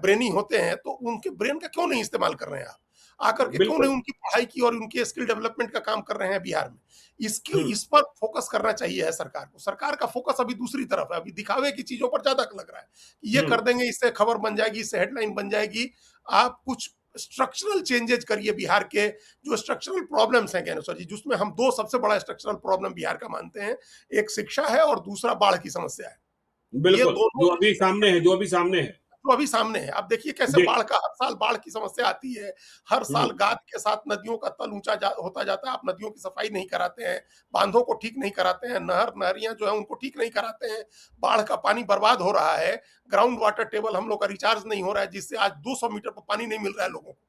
ब्रेनी होते हैं, तो उनके ब्रेन का क्यों नहीं इस्तेमाल कर रहे हैं आप? आकर के क्यों बिल्कुल। नहीं उनकी पढ़ाई की और उनके स्किल डेवलपमेंट का काम कर रहे हैं बिहार में? इसकी हुँ, इस पर फोकस करना चाहिए है सरकार को। सरकार का फोकस अभी दूसरी तरफ है, अभी दिखावे की चीज़ों पर ज़्यादा लग रहा है। कि ये हुँ, कर देंगे, इससे खबर बन जाएगी, इससे हेडलाइन बन जाएगी। आप कुछ स्ट्रक्चरल चेंजेज़ करिए बिहार के, जो स्ट्रक्चरल प्रॉब्लम्स हैं ज्ञानेश्वर जी, जिसमें हम 2 सबसे बड़ा स्ट्रक्चरल प्रॉब्लम बिहार का मानते हैं। एक शिक्षा है और दूसरा बाढ़ की समस्या है। ये बिल्कुल, दोनों जो अभी सामने है। जो अभी सामने है। आप देखिए कैसे जी, हर साल बाढ़ की समस्या आती है। हर हुँ, साल गाद के साथ नदियों का तल ऊँचा होता जाता है। आप नदियों की सफाई नहीं कराते हैं, बाँधों को ठीक नहीं कराते हैं, नहरियाँ जो हैं उनको ठीक नहीं कराते हैं। बाढ़ का पानी बर्बाद हो रहा है। ग्राउंड वाटर टेबल हम लोग का रिचार्ज नहीं हो रहा है, जिससे आज 200 मीटर पर पानी नहीं मिल रहा है लोगों को।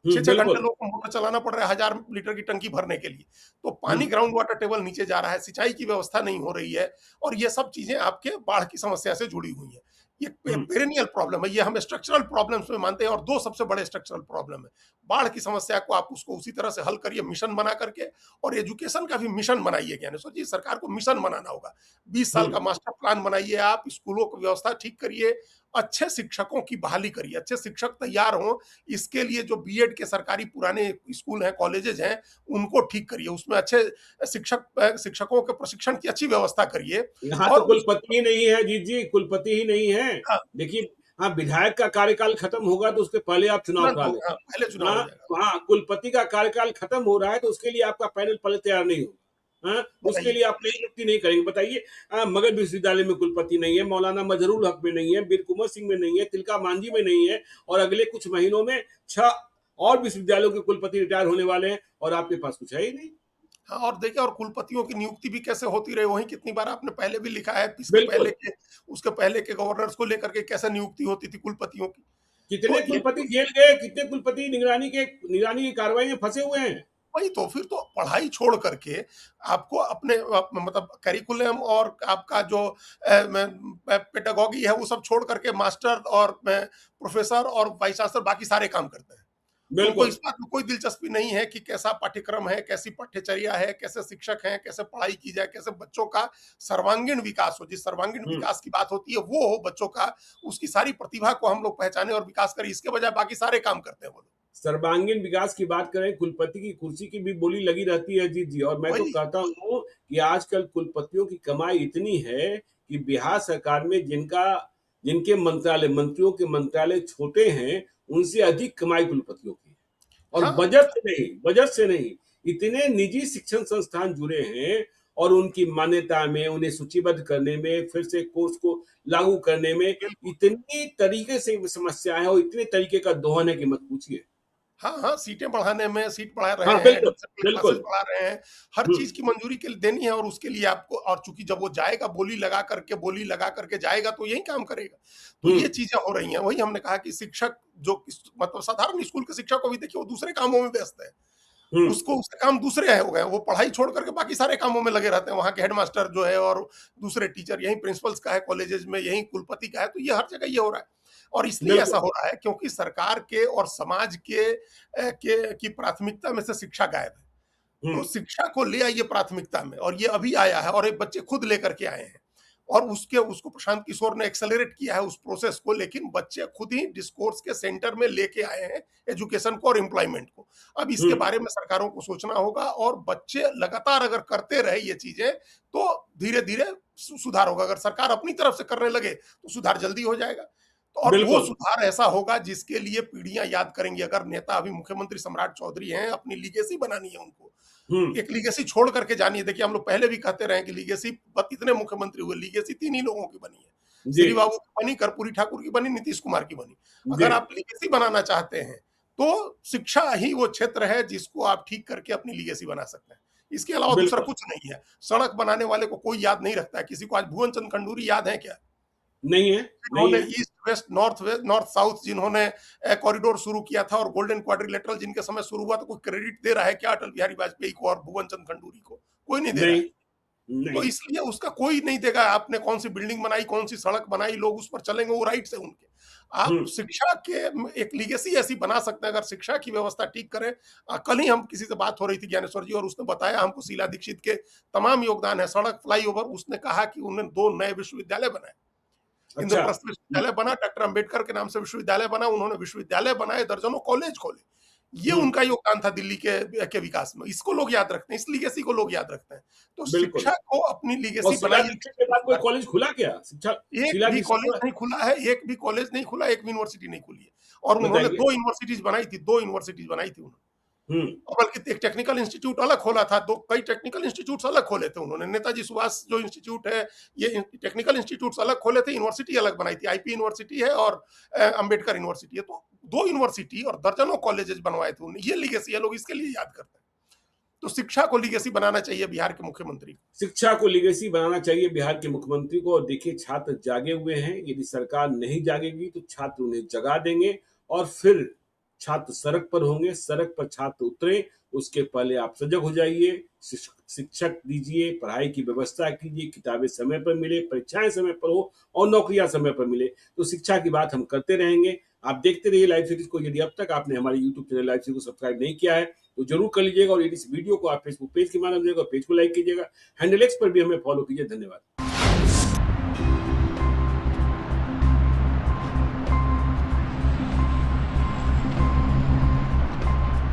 हुँ, 6-6 घंटे बिल्कुल। लोग को मोटर चलाना पड़ रहा है 1000 लीटर की टंकी भरने के लिए। तो हुँ, पानी ग्राउंड वाटर टेबल नीचे जा रहा है, सिंचाई की व्यवस्था नहीं हो रही है, और ये सब चीज़ें आपके बाढ़ की समस्या से जुड़ी हुई हैं। ये हम्म, पेरेनियल प्रॉब्लम है, ये हम स्ट्रक्चरल प्रॉब्लम्स में मानते हैं, और दो सबसे बड़े स्ट्रक्चरल प्रॉब्लम है। बाढ़ की समस्या को आप उसको उसी तरह से हल करिए मिशन बना करके, और एजुकेशन का भी मिशन बनाइए। ज्ञानेश्वर जी, सरकार को मिशन बनाना होगा। 20 साल का हम्म। मास्टर प्लान बनाइए, आप स्कूलों की व्यवस्था ठीक करिए, अच्छे शिक्षकों की बहाली करिए, अच्छे शिक्षक तैयार हों। इसके लिए जो बीएड के सरकारी पुराने स्कूल हैं, कॉलेजेज हैं, उनको ठीक करिए, उसमें अच्छे शिक्षकों के प्रशिक्षण की अच्छी व्यवस्था करिए। यहाँ तो और उस कुलपति ही नहीं है जीत जी, कुलपति ही नहीं है। हाँ, देखिए, हाँ, विधायक का कार्यकाल खत्म होगा तो उसके पहले आप चुनाव तुरंत करा हो, लें। हाँ, पहले चुनाव हो हाँ, जाएगा। हाँ, कुलपति का कार्यकाल खत्म हो रहा है तो उसके लिए आपका पैनल पहले तैयार नहीं होगा। हाँ, उसके बताइए। लिए आप नई नियुक्ति नहीं करेंगे। बताइए, मगध विश्वविद्यालय में कुलपति नहीं है, मौलाना मजहरूल हक में नहीं है, बीर कुंवर सिंह में नहीं है, तिलका मांझी में नहीं है, और अगले कुछ महीनों में 6 और विश्वविद्यालयों के कुलपति रिटायर होने वाले हैं और आपके पास कुछ है ही नहीं। हाँ, और देखिए, और कुलपतियों की नियुक्ति भी कैसे होती रही, वही कितनी बार आपने पहले भी लिखा है, इसके पहले बिल्कुल। के उसके पहले के गवर्नर्स को लेकर के कैसे नियुक्ति होती थी कुलपतियों की। कितने तो ये कुलपति जेल गए, कितने कुलपति निगरानी की कार्रवाई में फंसे हुए हैं। वही तो, फिर तो पढ़ाई छोड़ करके आपको अपने मतलब करिकुलम और आपका जो पेडागॉगी है वो सब छोड़ करके मास्टर और प्रोफेसर और वाइस चांसलर बाकी सारे काम करते हैं। उनको बिल्कुल। इस बात में कोई दिलचस्पी नहीं है कि कैसा पाठ्यक्रम है, कैसी पाठ्यचर्या है, कैसे शिक्षक हैं, कैसे पढ़ाई की जाए, कैसे बच्चों का सर्वांगीण विकास हो। जिस सर्वांगीण हम्म। विकास की बात होती है वो हो बच्चों का, उसकी सारी प्रतिभा को हम लोग पहचाने और विकास करें, इसके बजाय बाकी सारे काम करते हैं वो लोग। सर्वांगीण विकास की बात करें, कुलपति की कुर्सी की भी बोली लगी रहती है जीत जी, और मैं तो वही, कहता हूँ कि आजकल कुलपतियों की कमाई इतनी है कि बिहार सरकार में जिनके मंत्रालय, मंत्रियों के मंत्रालय छोटे हैं, उनसे अधिक कमाई कुलपतियों की है। और हाँ, बजट से नहीं, इतने निजी शिक्षण संस्थान जुड़े हैं, और उनकी मान्यता में, उन्हें सूचीबद्ध करने में, फिर से कोर्स को लागू करने में बिल्कुल। इतनी तरीके से समस्याएं हैं और इतने तरीके का दोहन है कि मत पूछिए। हाँ, हाँ, सीटें बढ़ाने में, सीट बढ़ा रहे हाँ, हैं, बिल्कुल, एडमिशन क्लासेस बिल्कुल। बढ़ा रहे हैं, हर हुँ, चीज़ की मंजूरी के लिए देनी है, और उसके लिए आपको, और चूँकि जब वो जाएगा बोली लगा करके जाएगा तो यही काम करेगा। तो हुँ, ये चीज़ें हो रही हैं, वही हमने कहा कि शिक्षक जो मतलब साधारण स्कूल के शिक्षक को भी देखिए, वो दूसरे कामों में व्यस्त है। हुँ, उसको उसके काम दूसरे हो गए हैं, वो पढ़ाई छोड़ करके बाकी सारे कामों में लगे रहते हैं। वहाँ के हेडमास्टर जो है और दूसरे टीचर, यहीं प्रिंसिपल्स का है कॉलेजेस में, यहीं कुलपति का है, तो ये हर जगह ये हो रहा है। और इसलिए ऐसा बिल्कुल। हो रहा है क्योंकि सरकार के और समाज के की प्राथमिकता में से शिक्षा गायब है। हुँ, तो शिक्षा को ले आइए प्राथमिकता में, और ये अभी आया है, और ये बच्चे खुद लेकर के आए हैं, और उसके उसको प्रशांत किशोर ने एक्सेलरेट किया है उस प्रोसेस को, लेकिन बच्चे खुद ही डिस्कोर्स के सेंटर में लेके आए हैं एजुकेशन को और एम्प्लॉयमेंट को। अब हुँ, इसके बारे में सरकारों को सोचना होगा, और बच्चे लगातार अगर करते रहे ये चीजें तो धीरे धीरे सुधार होगा। अगर सरकार अपनी तरफ से करने लगे तो सुधार जल्दी हो जाएगा। तो और वो बिल्कुल। सुधार ऐसा होगा जिसके लिए पीढ़ियां याद करेंगी। अगर नेता अभी मुख्यमंत्री सम्राट चौधरी हैं, अपनी लीगेसी बनानी है उनको, हुँ, एक लीगेसी छोड़ करके जानिए। देखिए, हम लोग पहले भी कहते रहे कि लीगेसी, इतने मुख्यमंत्री हुए, लीगेसी 3 ही लोगों की बनी है। जी, श्री बाबू की बनी, कर्पूरी ठाकुर की बनी, नीतीश कुमार की बनी। जी, अगर आप लीगेसी बनाना चाहते हैं, तो शिक्षा ही वो क्षेत्र है जिसको आप ठीक करके अपनी लीगेसी बना सकते हैं। इसके अलावा दूसरा बिल्कुल। कुछ नहीं है। सड़क बनाने वाले को कोई याद नहीं रखता है। किसी को आज भुवन चंद खंडूरी याद है क्या? नहीं है, नहीं जिन्होंने है। ईस्ट वेस्ट नॉर्थ साउथ जिन्होंने कॉरिडोर शुरू किया था, और गोल्डन क्वाड्रिलेटरल जिनके समय शुरू हुआ, तो कोई क्रेडिट दे रहा है क्या अटल बिहारी वाजपेयी को और भुवन चंद खंडूरी को? कोई नहीं दे रहा नहीं, है। तो नहीं। इसलिए उसका कोई नहीं देगा, आपने कौन सी बिल्डिंग बनाई, कौन सी सड़क बनाई, लोग उस पर चलेंगे, वो राइट्स है उनके। हुँ, आप शिक्षा के एक लीगेसी ऐसी बना सकते हैं, अगर शिक्षा की व्यवस्था ठीक करें। कल ही हम किसी से बात हो रही थी ज्ञानेश्वर जी, और उसने बताया हमको शीला दीक्षित के तमाम योगदान है, सड़क, फ्लाईओवर। उसने कहा कि उन्होंने 2 नए विश्वविद्यालय बनाए। अच्छा। इंद्रप्रस्थ हुँ, विश्वविद्यालय बना, डॉक्टर अंबेडकर के नाम से विश्वविद्यालय बना, उन्होंने विश्वविद्यालय बनाए, दर्जनों कॉलेज खोले। ये हुँ, उनका योगदान था दिल्ली के विकास में। इसको लोग याद रखते हैं, इस लीगेसी को लोग याद रखते हैं। तो बिल्कुल। शिक्षा को अपनी और लीगेसी शीला बनाइए। दीक्षित के बाद कोई कॉलेज खुला क्या? एक शीला भी दीक्षित कॉलेज को नहीं खुला है, एक भी कॉलेज नहीं खुला, एक भी यूनिवर्सिटी नहीं खुली है। और उन्होंने बताइए। 2 यूनिवर्सिटीज़ बनाई थी, 2 यूनिवर्सिटीज़ बनाई थी उन्होंने। हुँ, और बल्कि एक टेक्निकल इंस्टीट्यूट अलग खोला था, 2 कई टेक्निकल इंस्टीट्यूट्स अलग खोले थे उन्होंने। नेताजी सुभाष जो इंस्टीट्यूट है, ये टेक्निकल इंस्टीट्यूट्स अलग खोले थे, यूनिवर्सिटी अलग बनाई थी। आईपी यूनिवर्सिटी है और अंबेडकर यूनिवर्सिटी है। तो 2 यूनिवर्सिटी और दर्जनों कॉलेजेस बनवाए थे उन्होंने। ये लीगेसी है, लोग इसके लिए याद करते हैं। तो शिक्षा को लीगेसी बनाना चाहिए बिहार के मुख्यमंत्री को। शिक्षा को लीगेसी बनाना चाहिए बिहार के मुख्यमंत्री को, और देखिए, छात्र जागे हुए हैं। यदि सरकार नहीं जागेगी तो छात्र उन्हें जगा देंगे, और फिर छात्र सड़क पर होंगे, सड़क पर छात्र उतरे, उसके पहले आप सजग हो जाइए, शिक्षक दीजिए, पढ़ाई की व्यवस्था कीजिए, किताबें समय पर मिले, परीक्षाएं समय पर हो और नौकरियां समय पर मिले। तो शिक्षा की बात हम करते रहेंगे। आप देखते रहिए लाइव सीरीज को। यदि अब तक आपने हमारे यूट्यूब चैनल लाइव सीरीज को सब्सक्राइब नहीं किया है तो जरूर कर लीजिएगा, और इस वीडियो को आप फेसबुक पेज के माध्यम से पेज को लाइक कीजिएगा। हैंडल एक्स पर भी हमें फॉलो कीजिए। धन्यवाद।